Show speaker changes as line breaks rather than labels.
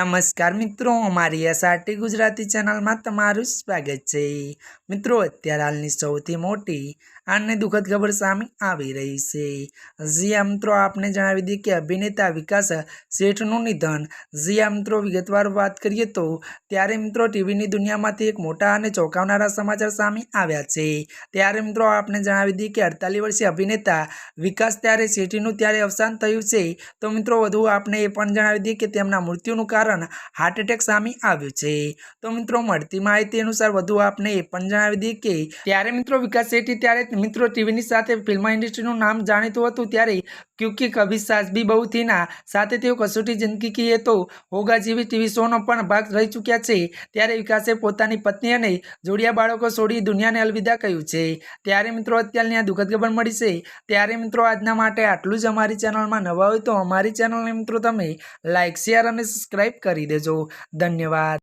નમસ્કાર મિત્રો, અમારી એસઆરટી ગુજરાતી ચેનલમાં તમારું સ્વાગત છે। મિત્રો, અત્યારે હાલની સૌથી મોટી અને દુઃખદ ખબર સામે આવી રહી છે। જી મિત્રો, આપને જણાવી દઈએ કે અભિનેતા વિકાસ શેઠનું નિધન। જી મિત્રો, વિગતવાર વાત કરીએ તો ત્યારે મિત્રો ટીવીની દુનિયામાંથી એક મોટા અને ચોંકાવનારા સમાચાર સામે આવ્યા છે। ત્યારે મિત્રો આપને જણાવી દઈએ કે 48 વર્ષીય અભિનેતા વિકાસ ત્યારે શેઠીનું ત્યારે અવસાન થયું છે। તો મિત્રો વધુ આપને એ પણ જણાવી દઈએ કે તેમના મૃત્યુનું કારણ હાર્ટ એટેક સામે આવ્યું છે। તો મિત્રો મળતી માહિતી અનુસાર વધુ આપને એ પણ જણાવી દઈએ કે ત્યારે મિત્રો વિકાસ શેઠી ત્યારે મિત્રો ટીવીની સાથે ફિલ્મ ઇન્ડસ્ટ્રીનું નામ જાણીતું હતું। ત્યારે ક્योंकि कभी सास भी बहू थी ना સાથે તેઓ કસોટી જિંદગી કી તો હોગા જેવી ટીવી શોનો પણ ભાગ રહી ચૂક્યા છે। ત્યારે વિકાસે પોતાની પત્ની અને જોડિયા બાળકો છોડી દુનિયાને અલવિદા કહ્યું છે। ત્યારે મિત્રો અત્યારની આ દુઃખદ ખબર મળી છે। ત્યારે મિત્રો આજના માટે આટલું જ। અમારી ચેનલમાં નવા હોય તો અમારી ચેનલને મિત્રો તમે લાઈક, શેર અને સબસ્ક્રાઇબ કરી દેજો। ધન્યવાદ।